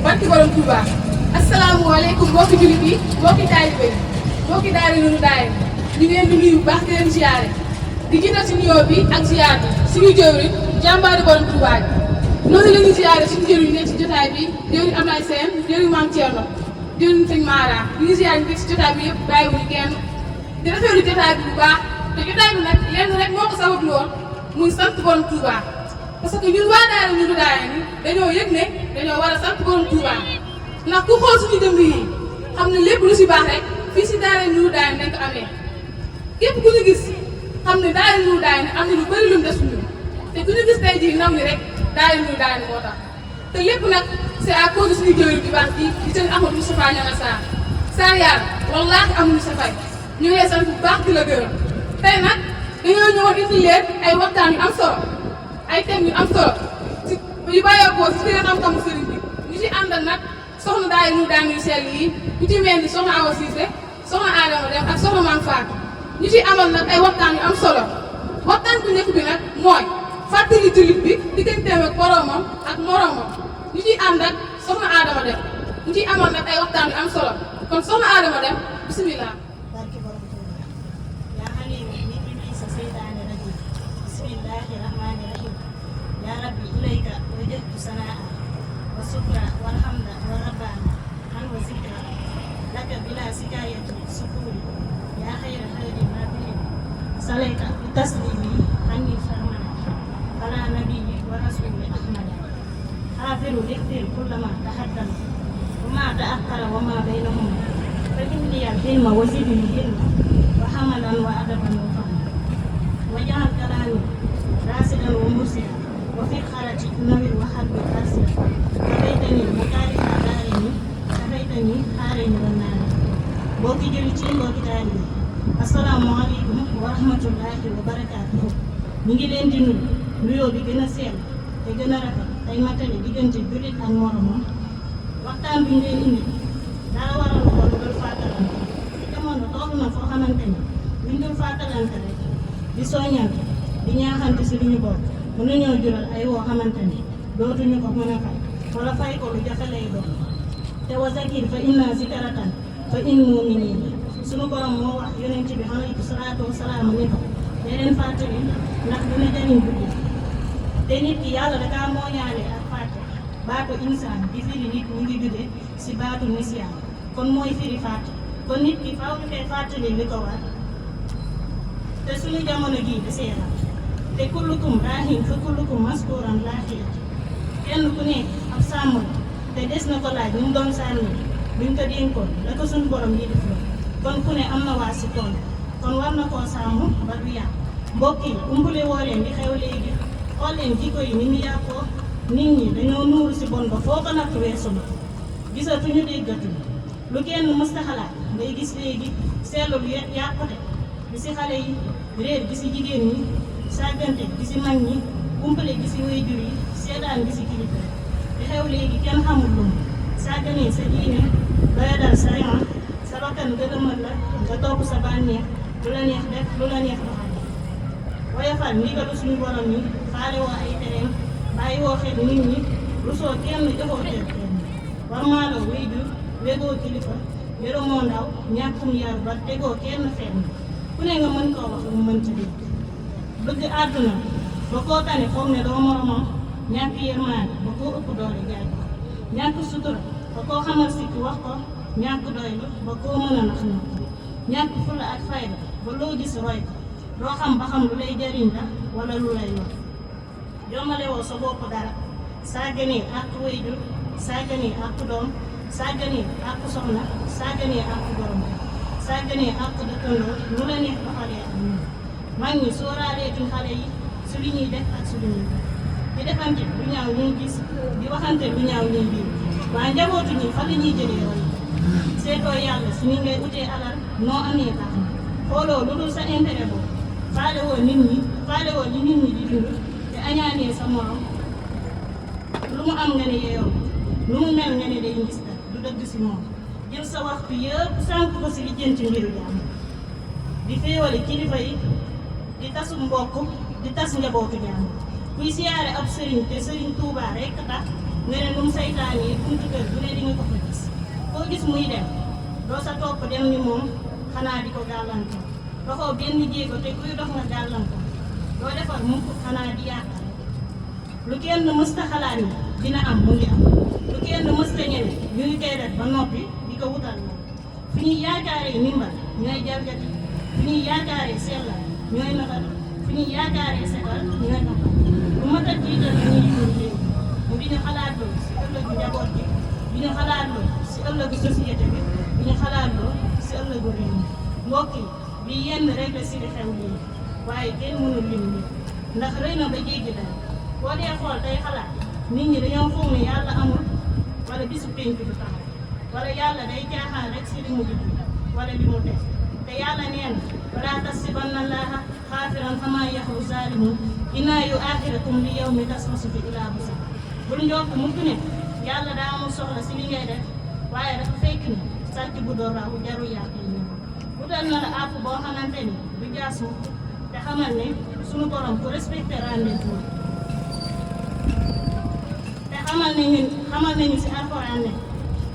barki borom Touba asalaamaaleykum mbokki jullit yi mbokki taalibe yi mbokki daara Nourou Darayni ñu ngi leen di nuyu bu baax di leen ziyaare di jiital si nuyoo bi ak ziyaar bi suñu jëwriñ jàmbaari borom Touba bi noonu la ñuy ziyaare suñu jëwriñ nekk si jotaay bi jëwriñ Ablaye Sène jëwriñ Mame Thierno jëwriñ Sëñ Mara ñu ngi ziyaare ñu nekk si jotaay bi yëpp bàyyiwuñu kenn di rafetlu jotaay bi bu baax te jotaay bi nag lenn rek moo ko sabablu woon muy sant borom Touba parce que ñun waa daara Nourou Darayni dañoo yëg ne dañoo war a sant borom Touba ndax ku xool suñu dëmb yi xam ne lépp lu si baax rek fii si daara Nourou Darayni dañ ko amee képp ku ñu gis xam ne daara Nourou Darayni am na lu bëri lu mu des suñu te ku ñu gis tey jii ndaw ni rek daara Nourou Darayni moo tax te lépp nag c'est à cause de suñu jëwriñ bi baax di sëñ Ahmadou Moustapha Niang Sarr yàlla wallaahi amuñu sa fay ñu ngi lay sant bu baax di la gërëm tey nag dañoo ñëwoon indi leen ay waxtaan yu am solo ay thèmes yu am solo si yu bàyyeekoo si biir xam-xamu sëriñ bi ñu ci àndal nag soxna daara Nourou Darayni yu sell yi ñu ci mel ni soxna Awa Cissé soxna Adama Dem ak soxna Mame Fatou ñu ci amal nag ay waxtaan yu am solo waxtaan bu njëkk bi nag mooy fàttali jullit bi digganteem ak boromam ak moromam ñu ciy ànd ak soxna Adama Dem ñu ciy amal nag ay waxtaan yu am solo kon soxna Adama Dem bisimilah. barke borom Tuuba yaa xaliima min ibliisa seytaane rajiim bismillaahi rahmaani rahiim yaa rabbi ilayka wajjahtu sanaa wa sukra wal hamda wa rabbaana an wa zikra laka bilaa sikaayati sukuuri yaa xayra xayrin naabiriin salayka bi taslimi anni farmana ala nabiyyi wa rasuuli ahmada xaafiru lixfir kullama taxaddama wa ma taaxara wa ma baynahuma fa inni al-hilma wa zidni hilma wa hamalan wa adaban wa fahma waj'al kalaami raasidan wa mursidan wa fikrati nawwir wa qalbi arsidan kafaytani makaariha daarayni kafaytani xaarayni wa naarayni mbokki jullit yi mbokki taalibe assalaamu aleykum wa rahmatullahi wa barakaatuhu ñu ngi leen di nuyu nuyoo bi gën a sell te gën a rafet tey matale diggante jullit ak moromam waxtaan bi ñu leen indi dara waral ko lu dul fàttalante jamono toll na foo xamante ni luñ dul fàttalante rek di soññante di ñaaxante si lu ñu bokk mën nañoo jural ay woo xamante ni dootuñu ko mën a fay wala fay ko lu jafe lay doon te wa zakir fa inna zikratan fa in mu'minin sunu borom moo wax yonent bi alayhi salaatu wa salaam ni ko dee leen fàttali ndax dina jëriñ guddi te nit ki yàlla da kaa mooñaale ak fàtte baatu insaan di firi nit ñu ngi jude si baatu nisiyaan kon mooy firi fàtte kon nit ki faaw ñu koy fàttali li ko war te suñu jamono gii da seera te kullukum raahin fa kullukum maskuuran laaxiya kenn ku ne ab sàmm la te des na ko laaj ñu mu doon sànni buñ ko dénkoon la ko suñu borom yi def la kon ku ne am na waa si tool kon war na koo sàmm ba du yàq mbokk yi umpule woo leen di xew léegi xool leen jikko yi ni mu yàqoo nit ñi dañoo nuuru si bon ba foo ko natt weesu na gisatuñu déggatuñu lu kenn mësta xalaat ngay gis léegi seetlu lu yàqute bi si xale yi réer gi si jigéen ñi sàggante gi si mag ñi umpale gi si waajur yi seetaan gi si kilifa di xew léegi kenn xamul lu mu sàgganee sa diine doyadal sa yoon sa bakkan gëlëmal la nga topp sa bànneex lu la neex def lu la neex doxal woyofal ndigalu suñu borom yi faale woo ay tereem bàyyi woo xel nit ñi rusoo kenn joxoo teel kenn war maa la waajur wégoo kilifa yërëmoo ndaw ñàkkum yar ba tegoo kenn fenn ku ne nga mën koo wax lu mu mën ci dégg bëgg àdduna ba koo tane foog ne doo moromam ñàkk yërmaande ba koo ëpp doole jaay ko ñàkk sutura ba koo xamal sikk wax ko ñàkk doylu ba koo mën a nax na ñàkk fulla ak fayda ba loo gis roy ko doo xam ba xam lu lay jariñ la wala lu lay lor jommale woo sa bopp dara sàgganee ak waajur sàgganee ak doom sàgganee ak soxna sàgganee ak borom sàgganee ak dëkkandoo lu la neex doxalee ak ñun mag ñi sóoraaleetuñ xale yi su li ñuy def ak su li ñuy def di defante lu ñaaw ñuy gis di waxante lu ñaaw ñuy biir waaye njabootu ñi fan la ñuy jëlee roy seetoo yàlla si ni ngay utee alal noo amee tax na xooloo lu dul sa intérêt boobu faale woo nit ñi faale woo li nit ñi di dund te añaanee sa morom lu mu am nga ne yeeyoo lu mu mel nga ne day ngis du dëgg si moom jël sa waxtu yëpp sànq ko si lijjanti mbiru jàmm di féewale kilifa yi di tasu mbokk di tas njabootu jàmm kuy siyaare ab sëriñ te sëriñ Tuubaa rekk tax nga ne nu mu saytaan yi buntu kër bu ne di nga ko fa gis koo gis muy dem doo sa topp dem ni moom xanaa di ko gàllankoor doxoo benn jéego te kuy dox nga gàllankoor doo defar mukk xanaa di yàqal lu kenn mësta xalaat ni dina am mu ngi am lu kenn mësta ñeme ñu ngi koy def ba noppi di ko wutal moom fi ñuy yaakaaree ndimbal ñooy jalgati fi ñuy yaakaaree sellal ñooy naxal fi ñuy yaakaaree setal ñooy naxal lu mat a jiital ñuy jiital léegi mu di ñu xalaatloo si ëllëgu njaboot gi di ñu xalaatloo si ëllëgu société bi di ñu xalaatloo si ëllëgu réew mi mbokk yi bi yenn rek la si di xew lii waaye kenn mënul lim li ndax rëy na ba jéggi daal boo dee xool tey xalaat nit ñi dañoo foog ne yàlla amul wala bisu penc du taxaw wala yàlla day caaxaan rek si li mu digg wala li mu def te yàlla nee na walaa tahsabanna llaaha xaafiran ammaa yaxlu zaalimuun innamaa yu'axirukum li yawmin tashxasu fiihi l-absaar bul njort mukk ne yàlla daa amul soxla si li ngay def waaye dafa fekk ne sàcc bu door raw jaru yàq yi wutal na la àpp boo xamante ni du jaas mukk te xamal ne sunu borom ku respecté rendez-vous te xamal nañu si alxuraan ne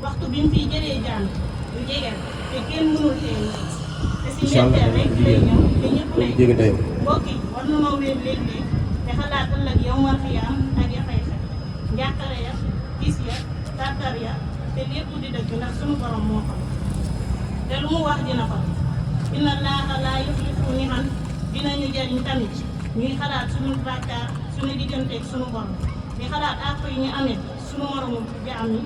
waxtu bi mu fiy jëlee jàng du jege te kenn mënul tee te si ñetteel rek lay ñëw te ñëpp ne mbokk yi war na noo wér léeg-léeg te xalaat ëllëg yow war fi am ak ya fay xel njàqare ya gis ya tàttar ya te lépp di dëgg ndax sunu borom moo ko te lu mu wax dina ko inna Allaaha laa yuxlifu l-mi'aad dinañu jariñ tamit ñuy xalaat suñu bàkkaar suñu digganteeg suñu borom di xalaat àq yi ñu amee suñu moromu jaam yi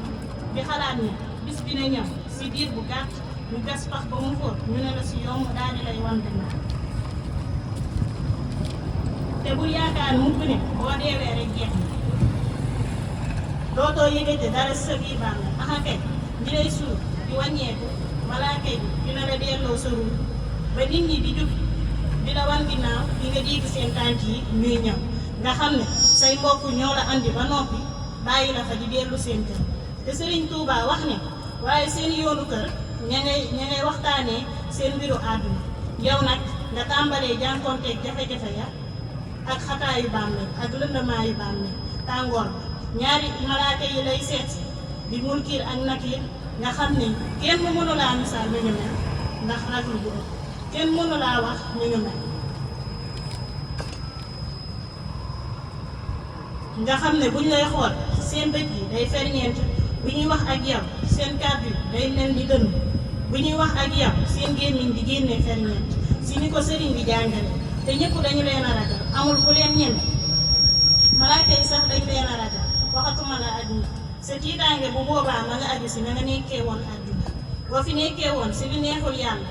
di xalaat ni bis dina ñëw si diir bu gàtt ñu gas pax ba mu xóot ñu ne la si yow mu daal di lay wan gannaaw te bul yaakaar mukk ne boo deewee rek jeex na dootoo yëgate dara sa biir bàmmeel axa kay di lay suur di wàññeeku malaaka yi dina la delloo sa ruur ba nit ñi di jub di la wan ginnaaw di nga dégg seen tànk yi ñuy ñëw nga xam ne say mbokk ñoo la andi ba noppi bàyyi la fa di dellu seen kër te Serigne Touba wax ne waaye seen yoonu kër ña ngay waxtaanee seen mbiru àdduna yow nag nga tàmbalee jànkonteeg jafe-jafe ya ak xataayu bàmmeel ak lëndamaayu bàmmeel tàngoor ñaari malaaka yi lay seet di Munkir ak Nakiir nga xam ne kenn mënu laa misaal ñu mel ndax raglu bu ëpp kenn mënu laa wax ñu mel nga xam ne buñ lay xool seen bët yi day ferñeent bu ñuy wax ak yow seen kàddu yi day mel ni dënn bu ñuy wax ak yow seen gémmiñ di génne ferñeent si ni ko sëriñ bi jàngale te ñëpp dañu leen a ragal amul ku leen ñeme malaaka yi sax dañu leen a ragal waxatuma la àdduna sa tiitaange bu boobaa ma nga aju si na nga nekkee woon àdduna boo fi nekkee woon si li neexul yàlla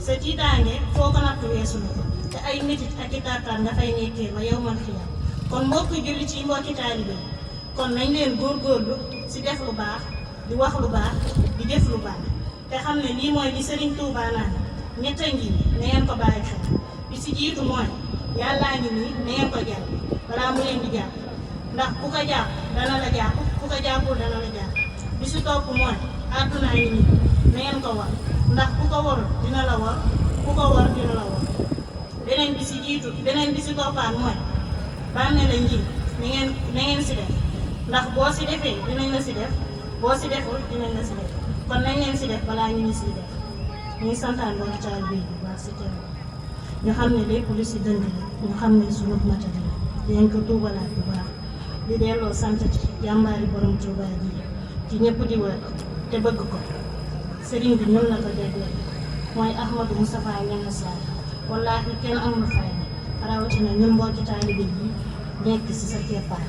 sa tiitaange foo ko natt weesu na ko te ay métit ak i tartar nga fay nekkee ba yow man xiyam kon mbokki julli ci mbokki taalibe kon nañ leen góorgóorlu si def lu baax di wax lu baax di jëf lu baax te xam ne lii mooy li Serigne Touba naan ñett a ngi na ngeen ko bàyyi xel bi si jiitu mooy yàllaa ngi nii na ngeen ko jàpp balaa mu leen di jàpp ndax ku ko jàpp dana la jàpp ku ko jàppul dana la jàpp bi si topp mooy àddunaa ngi nii na ngeen ko war ndax ku ko warul dina la war ku ko war dina la war beneen bi si jiitu beneen bi si toppaat mooy bàmmeel la nji na ngeen si def ndax boo si defee dinañ la si def boo si deful dinañ la si def kon nañ leen si def balaa ñu si def ñuy santaan loolu caal bii bu baax si teew ñu xam ne lépp lu si dëng la ñu xam ne sunu matadi la dinañ ko tuubalaat bu baax di delloo sant ci jàmbaari borom Tuubaa ji ci ñëpp di wër te bëgg ko sëriñ bi ñun la ko jagleel mooy Ahmadou Moustapha Niang Sarr wallaahi kenn amul fay rawatina ñun mbokki taalibe yi nekk si sa keppaar